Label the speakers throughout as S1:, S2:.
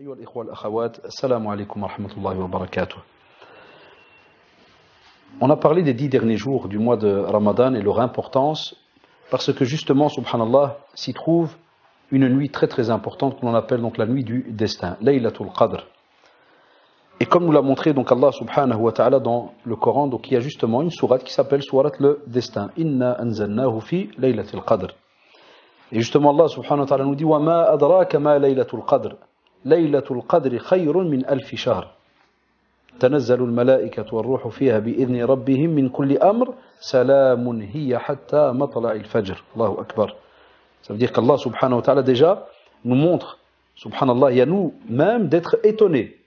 S1: أيها الإخوة والأخوات, السلام عليكم ورحمة الله وبركاته. On a parlé des 10 derniers jours du mois de Ramadan et leur importance parce que justement, subhanallah, s'y trouve une nuit très très importante que l'on appelle donc la nuit du destin, Laylatul Qadr. Et comme nous l'a montré donc Allah subhanahu wa ta'ala dans le Coran, donc il y a justement une sourate qui s'appelle sourate le destin. Inna anzalnahu fi Laylatul Qadr. Et justement Allah subhanahu wa ta'ala nous dit wa ma adraka ma Laylatul Qadr. Laylatul Qadr khayrun min alfi shahr. تنزل الملائكة والروح فيها بإذن ربهم من كل أمر سلام هي حتى مطلع الفجر. الله أكبر. Ça veut dire qu'Allah subhanahu wa ta'ala déjà nous montre, subhanallah, et à nous-mêmes d'être étonnés.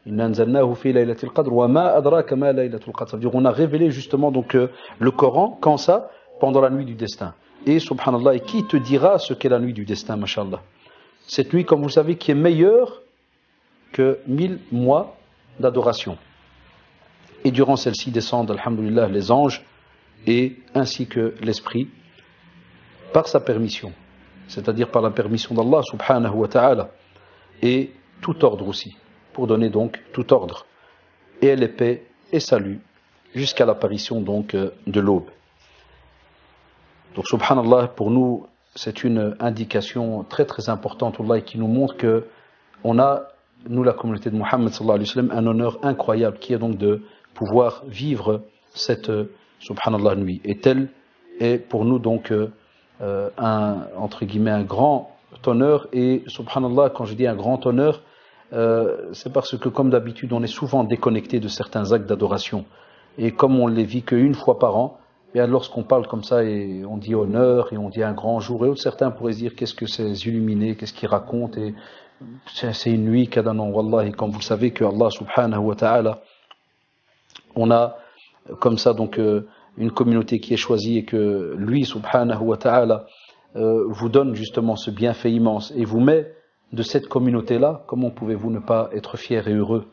S1: Inna anzalnahu fi laylatil qadr wa ma adraka ma laylatul qadr. Ça veut dire qu'on a révélé justement donc le Coran, quand ça? Pendant la nuit du destin. Et subhanallah, et qui te dira ce qu'est la nuit du destin, mashallah? Cette nuit, comme vous savez, qui est meilleure que 1000 mois d'adoration. Et durant celle-ci descendent, alhamdulillah, les anges et ainsi que l'esprit par sa permission, c'est-à-dire par la permission d'Allah subhanahu wa ta'ala, et tout ordre aussi, pour donner donc tout ordre. Et elle est paix et salut jusqu'à l'apparition donc de l'aube. Donc subhanallah, pour nous, c'est une indication très très importante, Allah, qui nous montre que on a, nous la communauté de Muhammad sallallahu alayhi wa sallam, un honneur incroyable qui est donc de pouvoir vivre cette subhanallah nuit. Et tel est pour nous donc entre guillemets un grand honneur. Et subhanallah, quand je dis un grand honneur, c'est parce que comme d'habitude on est souvent déconnecté de certains actes d'adoration. Et comme on les vit qu'une fois par an, et lorsqu'on parle comme ça et on dit honneur et on dit un grand jour et autres, certains pourraient se dire qu'est-ce que ces illuminés, qu'est-ce qu'ils racontent, et c'est une nuit qui a un nom, wallahi, comme vous le savez que Allah subhanahu wa ta'ala, on a comme ça donc une communauté qui est choisie et que lui subhanahu wa ta'ala vous donne justement ce bienfait immense et vous met de cette communauté-là. Comment pouvez-vous ne pas être fiers et heureux?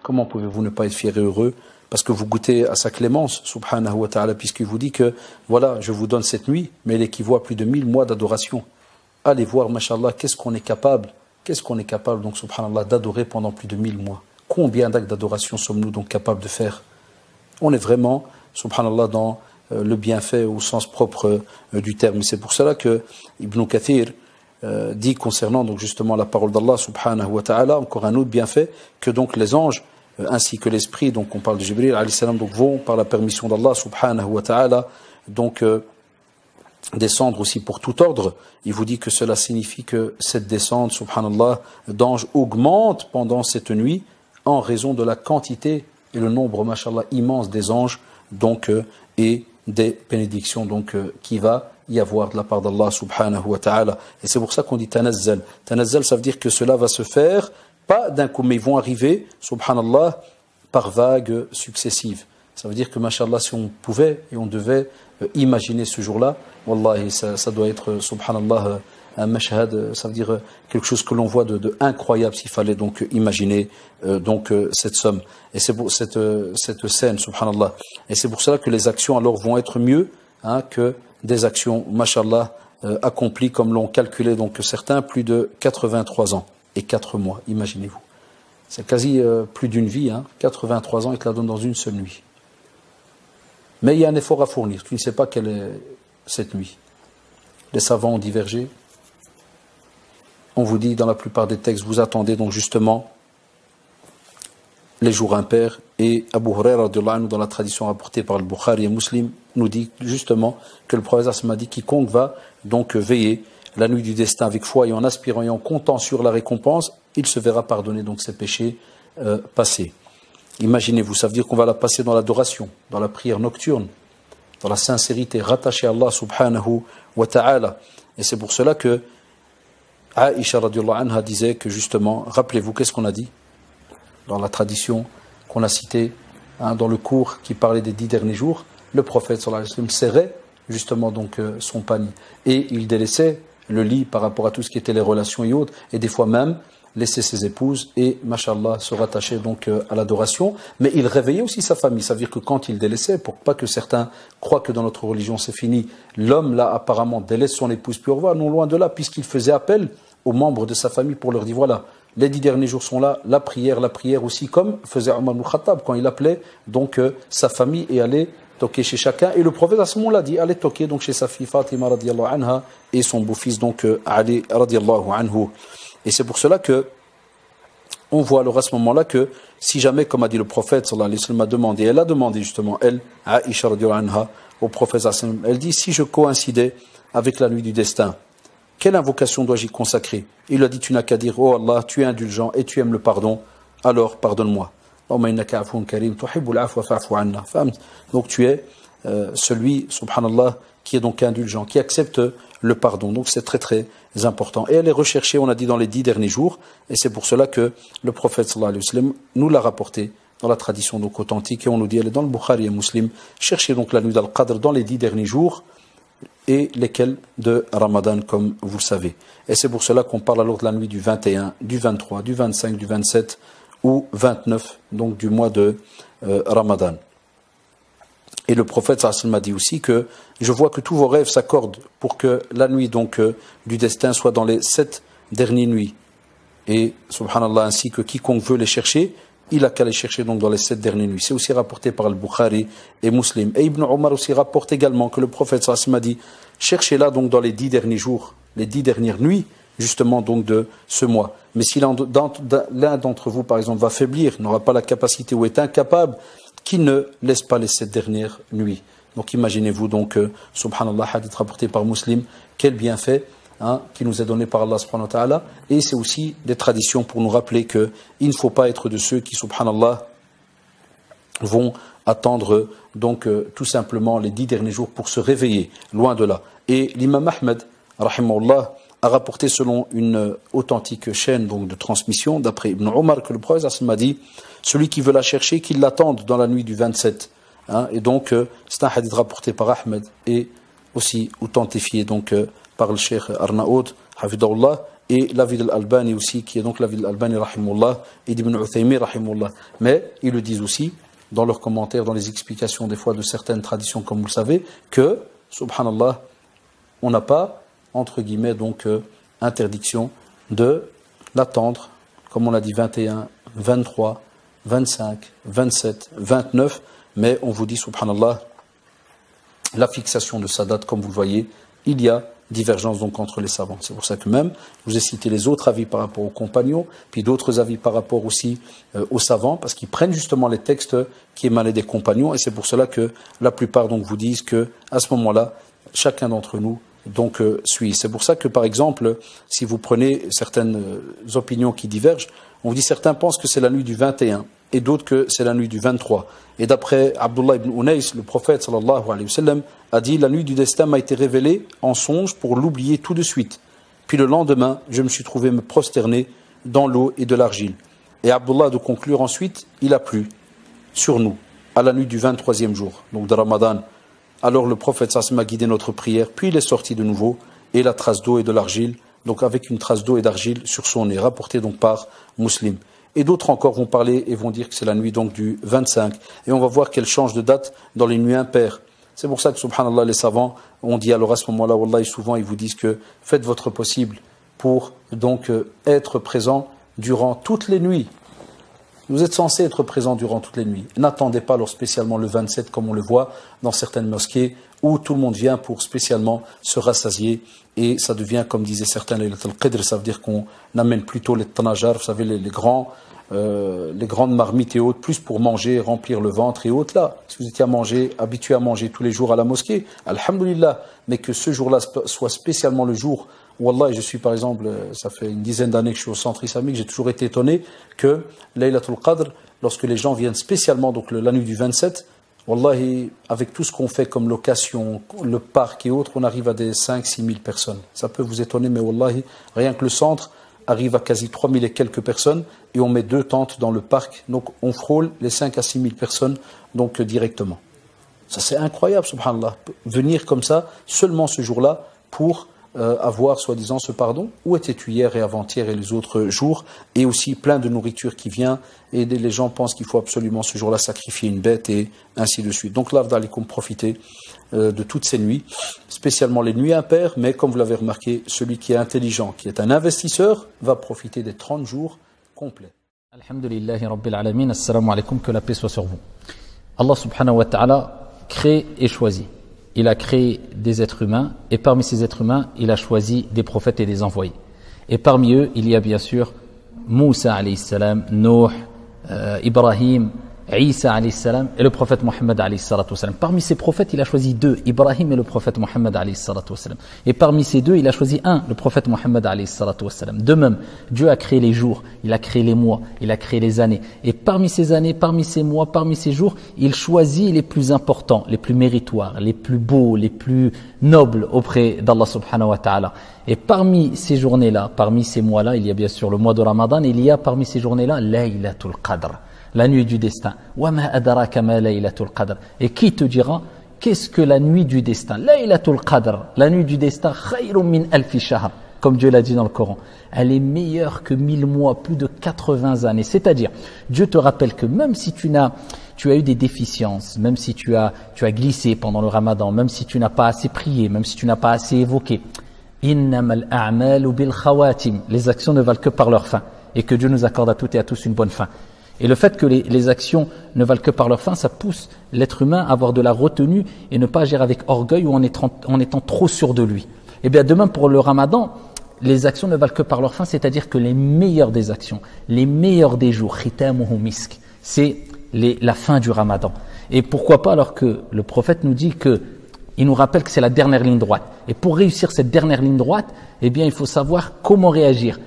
S1: Comment pouvez-vous ne pas être fiers et heureux? Parce que vous goûtez à sa clémence subhanahu wa ta'ala, puisqu'il vous dit que voilà, je vous donne cette nuit, mais elle équivaut à plus de 1000 mois d'adoration. Allez voir, mashallah, qu'est-ce qu'on est capable donc subhanallah d'adorer pendant plus de 1000 mois. Combien d'actes d'adoration sommes-nous donc capables de faire? On est vraiment subhanallah dans le bienfait au sens propre du terme. C'est pour cela que Ibn Kathir dit concernant donc justement la parole d'Allah subhanahu wa ta'ala, encore un autre bienfait, que donc les anges ainsi que l'esprit, donc on parle de Jibril alayhi salam, donc vont par la permission d'Allah subhanahu wa ta'ala donc descendre aussi pour tout ordre. Il vous dit que cela signifie que cette descente subhanallah d'anges augmente pendant cette nuit en raison de la quantité et le nombre mashallah immense des anges donc et des bénédictions donc qui va y avoir de la part d'Allah subhanahu wa ta'ala. Et c'est pour ça qu'on dit tanazzal. Tanazzal, ça veut dire que cela va se faire pas d'un coup, mais ils vont arriver, subhanallah, par vagues successives. Ça veut dire que, mashallah, si on pouvait et on devait imaginer ce jour-là, wallahi, ça doit être, subhanallah, un mashhad, ça veut dire quelque chose que l'on voit de incroyable s'il fallait donc imaginer donc cette somme. Et c'est pour cette scène, subhanallah. Et c'est pour cela que les actions alors vont être mieux que des actions, mashallah, accomplies comme l'ont calculé donc certains, plus de 83 ans. Et 4 mois, imaginez-vous. C'est quasi plus d'une vie, 83 ans, il te la donne dans une seule nuit. Mais il y a un effort à fournir, tu ne sais pas quelle est cette nuit. Les savants ont divergé. On vous dit dans la plupart des textes, vous attendez donc justement les jours impairs. Et Abu Huraira, dans la tradition rapportée par le Bukhari et Muslim, nous dit justement que le prophète m'a dit quiconque va donc veiller la nuit du destin avec foi et en aspirant et en comptant sur la récompense, il se verra pardonner donc ses péchés passés. Imaginez-vous, ça veut dire qu'on va la passer dans l'adoration, dans la prière nocturne, dans la sincérité, rattachée à Allah subhanahu wa ta'ala. Et c'est pour cela que Aïcha radiallahu anha disait que justement, rappelez-vous, qu'est-ce qu'on a dit dans la tradition qu'on a citée dans le cours qui parlait des 10 derniers jours, le prophète sallallahu alayhi wa sallam serrait justement donc son panier et il délaissait le lit par rapport à tout ce qui était les relations et autres, et des fois même laisser ses épouses et, mashallah, se rattacher donc à l'adoration. Mais il réveillait aussi sa famille. Ça veut dire que quand il délaissait, pour pas que certains croient que dans notre religion c'est fini, l'homme là apparemment délaisse son épouse puis au revoir, non loin de là, puisqu'il faisait appel aux membres de sa famille pour leur dire voilà, les 10 derniers jours sont là, la prière aussi, comme faisait Omar ibn Khattab quand il appelait donc sa famille et allait toquer chez chacun. Et le prophète à ce moment-là dit, allez toquer donc chez sa fille Fatima radiallahu anha et son beau-fils donc Ali radiallahu anhu. Et c'est pour cela que on voit alors à ce moment-là que si jamais, comme a dit le prophète sallallahu alayhi wa sallam, a demandé, elle a demandé justement, elle, Aïcha radiallahu anha, au prophète sallallahu alayhi wa sallam, elle dit, si je coïncidais avec la nuit du destin, quelle invocation dois-je y consacrer? Il lui a dit, tu n'as qu'à dire, oh Allah, tu es indulgent et tu aimes le pardon, alors pardonne-moi. Donc tu es celui, subhanallah, qui est donc indulgent, qui accepte le pardon. Donc c'est très très important. Et elle est recherchée, on a dit, dans les 10 derniers jours. Et c'est pour cela que le prophète sallallahu alayhi wa sallam nous l'a rapporté dans la tradition donc authentique. Et on nous dit, elle est dans le Bukhari et Muslim. Cherchez donc la nuit d'Al-Qadr dans les 10 derniers jours. Et lesquels de Ramadan, comme vous le savez. Et c'est pour cela qu'on parle alors de la nuit du 21, du 23, du 25, du 27 ou 29, donc du mois de Ramadan. Et le prophète sallallahu alayhi wa sallam a dit aussi que je vois que tous vos rêves s'accordent pour que la nuit donc du destin soit dans les 7 dernières nuits. Et subhanallah, ainsi que quiconque veut les chercher, il a qu'à les chercher donc dans les 7 dernières nuits. C'est aussi rapporté par Al-Bukhari et Muslim. Et Ibn Omar aussi rapporte également que le prophète sallallahu alayhi wa sallam a dit, cherchez-la donc dans les 10 derniers jours, les 10 dernières nuits, justement donc de ce mois. Mais si l'un d'entre vous, par exemple, va faiblir, n'aura pas la capacité ou est incapable, qu'il ne laisse pas les 7 dernières nuits. Donc imaginez-vous donc, subhanallah, hadith rapporté par Muslim, quel bienfait qui nous est donné par Allah subhanahu wa ta'ala. Et c'est aussi des traditions pour nous rappeler qu'il ne faut pas être de ceux qui, subhanallah, vont attendre donc tout simplement les 10 derniers jours pour se réveiller, loin de là. Et l'imam Ahmed, rahimahullah, a rapporté selon une authentique chaîne donc, de transmission, d'après Ibn Omar, que le prophète m'a dit, celui qui veut la chercher, qu'il l'attende dans la nuit du 27. Et donc, c'est un hadith rapporté par Ahmed et aussi authentifié donc, par le cheikh Arnaoud, hafidahullah, et l'avis de l'Albani aussi, qui est donc l'avis de l'Albani, rahimahullah, et d'Ibn Uthaymi, rahimahullah. Mais ils le disent aussi, dans leurs commentaires, dans les explications des fois de certaines traditions, comme vous le savez, que, subhanallah, on n'a pas, entre guillemets, donc, interdiction de l'attendre, comme on l'a dit, 21, 23, 25, 27, 29, mais on vous dit, subhanallah, la fixation de sa date, comme vous le voyez, il y a divergence donc entre les savants. C'est pour ça que même, je vous ai cité les autres avis par rapport aux compagnons, puis d'autres avis par rapport aussi aux savants, parce qu'ils prennent justement les textes qui émanaient des compagnons, et c'est pour cela que la plupart donc vous disent que à ce moment-là, chacun d'entre nous donc suit. C'est pour ça que par exemple, si vous prenez certaines opinions qui divergent, on vous dit certains pensent que c'est la nuit du 21 et d'autres que c'est la nuit du 23. Et d'après Abdullah ibn Unais, le prophète sallallahu alayhi wa sallam a dit, la nuit du destin m'a été révélée en songe pour l'oublier tout de suite. Puis le lendemain, je me suis trouvé me prosterner dans l'eau et de l'argile. Et Abdullah de conclure ensuite, il a plu sur nous à la nuit du 23e jour, donc de Ramadan. Alors le prophète sallallahu alayhi wa sallam a guidé notre prière, puis il est sorti de nouveau et la trace d'eau et de l'argile, donc avec une trace d'eau et d'argile sur son nez, rapporté donc par Muslim. Et d'autres encore vont parler et vont dire que c'est la nuit donc du 25. Et on va voir qu'elle change de date dans les nuits impaires. C'est pour ça que, subhanallah, les savants ont dit alors à ce moment-là, wallahi, souvent ils vous disent que faites votre possible pour donc être présent durant toutes les nuits. Vous êtes censé être présent durant toutes les nuits. N'attendez pas alors spécialement le 27 comme on le voit dans certaines mosquées où tout le monde vient pour spécialement se rassasier et ça devient, comme disaient certains, Laylat al-Qadr, ça veut dire qu'on amène plutôt les tanajar, vous savez, les grandes marmites et autres, plus pour manger, remplir le ventre et autres là. Si vous étiez habitué à manger tous les jours à la mosquée, alhamdulillah, mais que ce jour-là soit spécialement le jour où, wallah, je suis par exemple, ça fait une dizaine d'années que je suis au centre islamique, j'ai toujours été étonné que Laylat al-Qadr, lorsque les gens viennent spécialement, donc la nuit du 27, wallahi, avec tout ce qu'on fait comme location, le parc et autres, on arrive à des 5-6 000 personnes. Ça peut vous étonner, mais wallahi, rien que le centre arrive à quasi 3 000 et quelques personnes, et on met 2 tentes dans le parc, donc on frôle les 5 à 6 000 personnes, donc directement. Ça c'est incroyable, subhanallah, venir comme ça, seulement ce jour-là, pour avoir soi-disant ce pardon. Où étais-tu hier et avant-hier et les autres jours? Et aussi plein de nourriture qui vient, et les gens pensent qu'il faut absolument ce jour-là sacrifier une bête et ainsi de suite. Donc là, vous allez profiter de toutes ces nuits, spécialement les nuits impaires, mais comme vous l'avez remarqué, celui qui est intelligent, qui est un investisseur, va profiter des 30 jours complet.
S2: Alhamdulillahi Rabbil Alamin, assalamu alaikum, que la paix soit sur vous. Allah subhanahu wa ta'ala crée et choisit. Il a créé des êtres humains et parmi ces êtres humains, il a choisi des prophètes et des envoyés. Et parmi eux, il y a bien sûr Moussa alayhi salam, Nuh, Ibrahim, Isa alayhi salam et le prophète Mohammed alayhi salatu wasalam. Parmi ces prophètes, il a choisi deux, Ibrahim et le prophète Mohammed alayhi salatu wasalam. Et parmi ces deux, il a choisi un, le prophète Mohammed alayhi salatu wasalam. De même, Dieu a créé les jours, il a créé les mois, il a créé les années. Et parmi ces années, parmi ces mois, parmi ces jours, il choisit les plus importants, les plus méritoires, les plus beaux, les plus nobles auprès d'Allah subhanahu wa ta'ala. Et parmi ces journées-là, parmi ces mois-là, il y a bien sûr le mois de Ramadan, il y a parmi ces journées-là, Laylatul Qadr. La nuit du destin. Et qui te dira qu'est-ce que la nuit du destin? Laylatul Qadr, la nuit du destin, khayrun min alfi shahr, comme Dieu l'a dit dans le Coran. Elle est meilleure que 1000 mois, plus de 80 années. C'est-à-dire, Dieu te rappelle que même si tu as eu des déficiences, même si tu as glissé pendant le Ramadan, même si tu n'as pas assez prié, même si tu n'as pas assez évoqué, innamal a'malu bil khawatim, les actions ne valent que par leur fin, et que Dieu nous accorde à toutes et à tous une bonne fin. Et le fait que les actions ne valent que par leur fin, ça pousse l'être humain à avoir de la retenue et ne pas agir avec orgueil ou en étant trop sûr de lui. Et bien de même pour le Ramadan, les actions ne valent que par leur fin, c'est-à-dire que les meilleures des actions, les meilleurs des jours, khitamuhu misk, c'est la fin du Ramadan. Et pourquoi pas alors que le prophète nous dit que il nous rappelle que c'est la dernière ligne droite. Et pour réussir cette dernière ligne droite, eh bien il faut savoir comment réagir,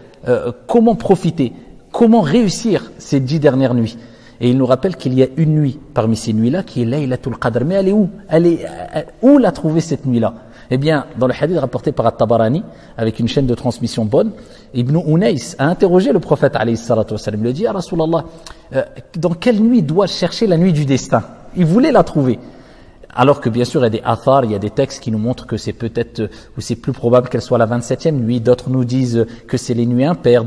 S2: comment profiter. Comment réussir ces 10 dernières nuits? Et il nous rappelle qu'il y a une nuit parmi ces nuits-là qui est Laylatul Qadr. Mais elle est où? Où l'a trouver cette nuit-là? Eh bien, dans le hadith rapporté par At-Tabarani, avec une chaîne de transmission bonne, Ibn Unais a interrogé le prophète alayhi salatu wasalam. Il lui a dit, « Ya Rasulallah, dans quelle nuit dois-je chercher la nuit du destin ?» Il voulait la trouver. Alors que bien sûr, il y a des athars, il y a des textes qui nous montrent que c'est peut-être, ou c'est plus probable qu'elle soit la 27e nuit. D'autres nous disent que c'est les nuits impaires,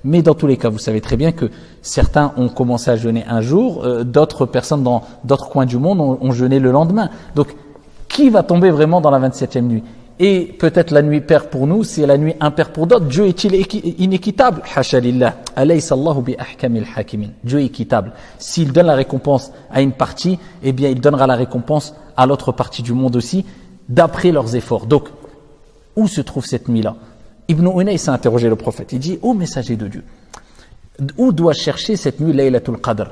S2: mais dans tous les cas, vous savez très bien que certains ont commencé à jeûner un jour, d'autres personnes dans d'autres coins du monde ont jeûné le lendemain. Donc, qui va tomber vraiment dans la 27e nuit? Et peut-être la nuit paire pour nous, c'est la nuit impaire pour d'autres. Dieu est-il inéquitable? Hasha lillah. Alaysa Allahu bi ahkamil hakimin. Dieu est équitable. S'il donne la récompense à une partie, eh bien, il donnera la récompense à l'autre partie du monde aussi, d'après leurs efforts. Donc, où se trouve cette nuit-là? Ibn Unais a interrogé le prophète. Il dit, ô messager de Dieu, où dois-je chercher cette nuit Laylatul Qadr?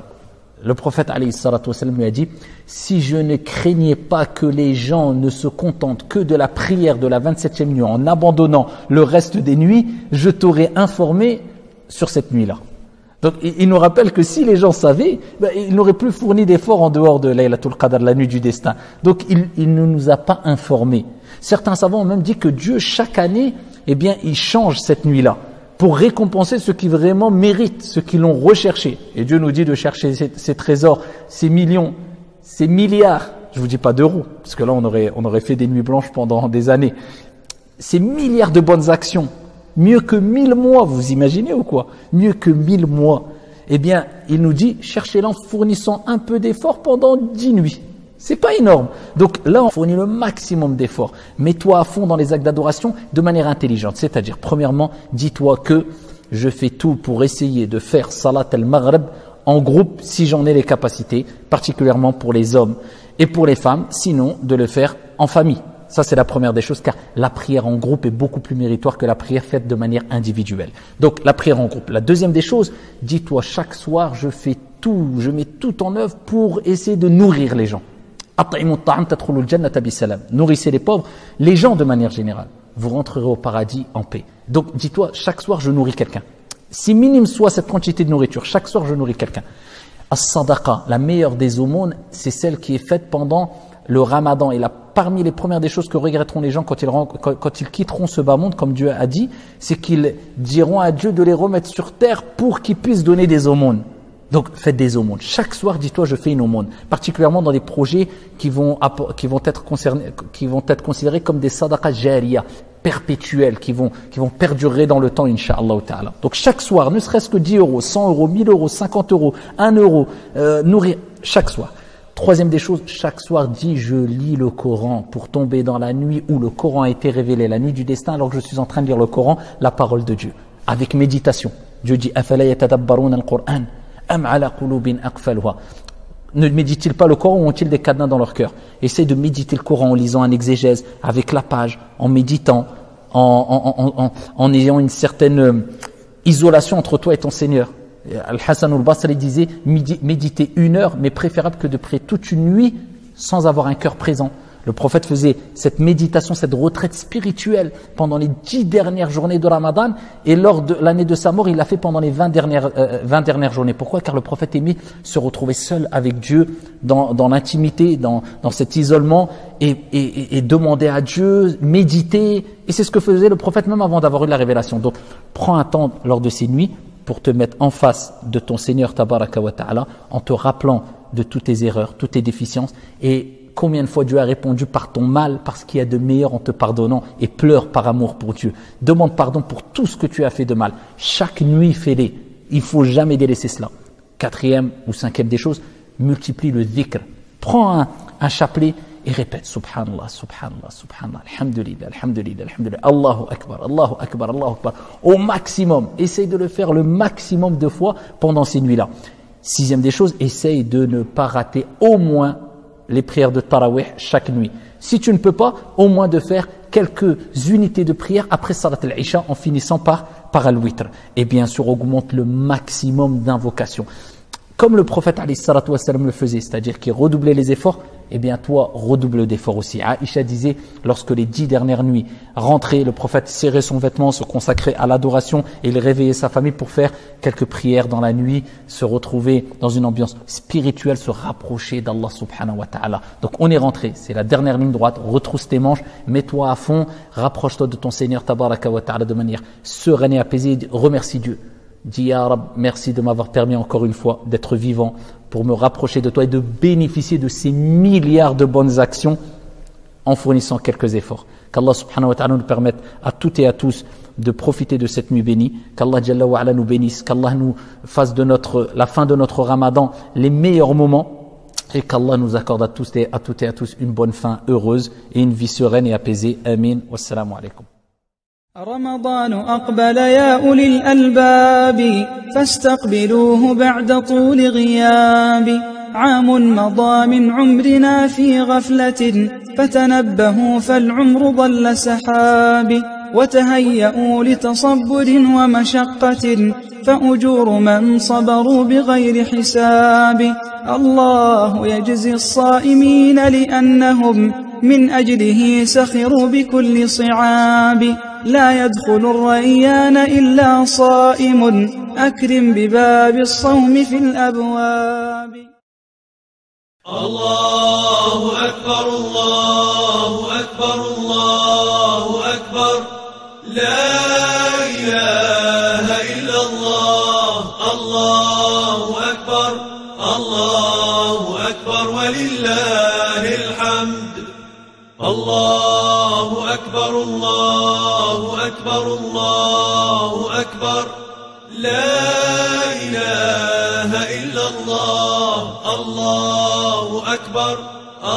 S2: Le prophète alayhi salatu wasalam lui a dit, si je ne craignais pas que les gens ne se contentent que de la prière de la 27e nuit en abandonnant le reste des nuits, je t'aurais informé sur cette nuit-là. Donc il nous rappelle que si les gens savaient, ils n'auraient plus fourni d'efforts en dehors de Laylatul Qadr, la nuit du destin. Donc il ne nous a pas informés. Certains savants ont même dit que Dieu, chaque année, eh bien, il change cette nuit-là pour récompenser ceux qui vraiment méritent, ceux qui l'ont recherché. Et Dieu nous dit de chercher ces trésors, ces millions, ces milliards, je vous dis pas d'euros, parce que là on aurait fait des nuits blanches pendant des années. Ces milliards de bonnes actions, mieux que 1000 mois, vous imaginez ou quoi? Mieux que 1000 mois. Eh bien, il nous dit, cherchez-la en fournissant un peu d'efforts pendant 10 nuits. C'est pas énorme. Donc là, on fournit le maximum d'efforts. Mets-toi à fond dans les actes d'adoration de manière intelligente. C'est-à-dire, premièrement, dis-toi que je fais tout pour essayer de faire Salat al-Maghrib en groupe si j'en ai les capacités, particulièrement pour les hommes et pour les femmes, sinon de le faire en famille. Ça, c'est la première des choses, car la prière en groupe est beaucoup plus méritoire que la prière faite de manière individuelle. Donc, la prière en groupe. La deuxième des choses, dis-toi, chaque soir, je fais tout, je mets tout en œuvre pour essayer de nourrir les gens. Nourrissez les pauvres, les gens de manière générale. Vous rentrerez au paradis en paix. Donc, dis-toi, chaque soir, je nourris quelqu'un. Si minime soit cette quantité de nourriture, chaque soir, je nourris quelqu'un. As-sadaqa, la meilleure des aumônes, c'est celle qui est faite pendant le Ramadan. Et là, parmi les premières des choses que regretteront les gens quand ils quitteront ce bas monde, comme Dieu a dit, c'est qu'ils diront à Dieu de les remettre sur terre pour qu'ils puissent donner des aumônes. Donc, faites des aumônes. Chaque soir, dis-toi, je fais une aumône. Particulièrement dans des projets qui vont être considérés comme des sadaqa jariya, perpétuels, qui vont perdurer dans le temps, incha'Allah ta'ala. Donc, chaque soir, ne serait-ce que 10 euros, 100 euros, 1000 euros, 50 euros, 1 euro, nourrir chaque soir. Troisième des choses, chaque soir, dis, je lis le Coran pour tomber dans la nuit où le Coran a été révélé, la nuit du destin, alors que je suis en train de lire le Coran, la parole de Dieu, avec méditation. Dieu dit أَفَلَا يَتَدَبَّرُونَ الْقُرْآنَ أَمْ عَلَى قُلُوبٍ أَقْفَالُهَا. Ne méditent-ils pas le Coran ou ont-ils des cadenas dans leur cœur? Essaye de méditer le Coran en lisant un exégèse, avec la page, en méditant, en ayant une certaine isolation entre toi et ton Seigneur. Al-Hassan al-Basri disait méditer 1 heure, mais préférable que de prier toute une nuit sans avoir un cœur présent. Le prophète faisait cette méditation, cette retraite spirituelle pendant les 10 dernières journées de Ramadan, et lors de l'année de sa mort, il l'a fait pendant les 20 dernières journées. Pourquoi? Car le prophète aimait se retrouver seul avec Dieu dans l'intimité, dans cet isolement, et demander à Dieu, méditer. Et c'est ce que faisait le prophète même avant d'avoir eu la révélation. Donc, prends un temps lors de ces nuits pour te mettre en face de ton Seigneur Tabaraka wa Ta'ala, en te rappelant de toutes tes erreurs, toutes tes déficiences, et combien de fois Dieu a répondu par ton mal, parce qu'il y a de meilleur en te pardonnant, et pleure par amour pour Dieu. Demande pardon pour tout ce que tu as fait de mal. Chaque nuit, fais-les. Il ne faut jamais délaisser cela. 4e ou 5e des choses, multiplie le dhikr. Prends un chapelet et répète Subhanallah, Subhanallah, Subhanallah, Alhamdulillah, Alhamdulillah, Alhamdulillah, Allahu Akbar, Allahu Akbar, Allahu Akbar. Au maximum. Essaye de le faire le maximum de fois pendant ces nuits-là. 6e des choses, essaye de ne pas rater au moins les prières de Tarawih chaque nuit. Si tu ne peux pas, au moins de faire quelques unités de prière après Salat al-Isha en finissant par al-Witr. Et bien sûr, augmente le maximum d'invocations. Comme le prophète alayhi salatu wassalam le faisait, c'est-à-dire qu'il redoublait les efforts, eh bien toi, redouble d'efforts aussi. Aïcha disait, lorsque les 10 dernières nuits rentraient, le prophète serrait son vêtement, se consacrait à l'adoration et il réveillait sa famille pour faire quelques prières dans la nuit, se retrouver dans une ambiance spirituelle, se rapprocher d'Allah subhanahu wa ta'ala. Donc on est rentré, c'est la dernière ligne droite, retrousse tes manches, mets-toi à fond, rapproche-toi de ton Seigneur tabaraka wa ta'ala de manière sereine et apaisée, remercie Dieu. Dis Ya Rab, merci de m'avoir permis encore une fois d'être vivant pour me rapprocher de toi et de bénéficier de ces milliards de bonnes actions en fournissant quelques efforts. Qu'Allah subhanahu wa ta'ala nous permette à toutes et à tous de profiter de cette nuit bénie, qu'Allah Jalla wa Ala nous bénisse, qu'Allah nous fasse de la fin de notre Ramadan les meilleurs moments et qu'Allah nous accorde à toutes et à tous une bonne fin heureuse et une vie sereine et apaisée. Amin. Wassalamu alaikum.
S3: رمضان أقبل يا أولي الألباب فاستقبلوه بعد طول غياب عام مضى من عمرنا في غفلة فتنبهوا فالعمر ضل سحاب وتهيئوا لتصبر ومشقة فأجور من صبروا بغير حساب الله يجزي الصائمين لأنهم من أجله سخروا بكل صعاب لا يدخل الريان إلا صائم أكرم بباب الصوم في الأبواب
S4: الله أكبر الله أكبر الله أكبر لا إله إلا الله الله أكبر الله أكبر ولله الحمد الله أكبر الله أكبر الله أكبر لا إله إلا الله الله أكبر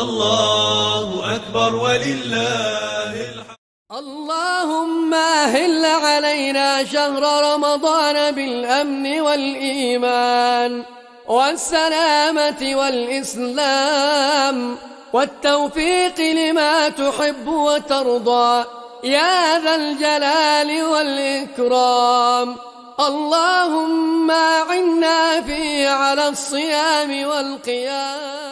S4: الله أكبر ولله الحمد
S5: اللهم أهل علينا شهر رمضان بالأمن والإيمان والسلامة والإسلام والتوفيق لما تحب وترضى يا ذا الجلال والإكرام اللهم أعنا فيه على الصيام والقيام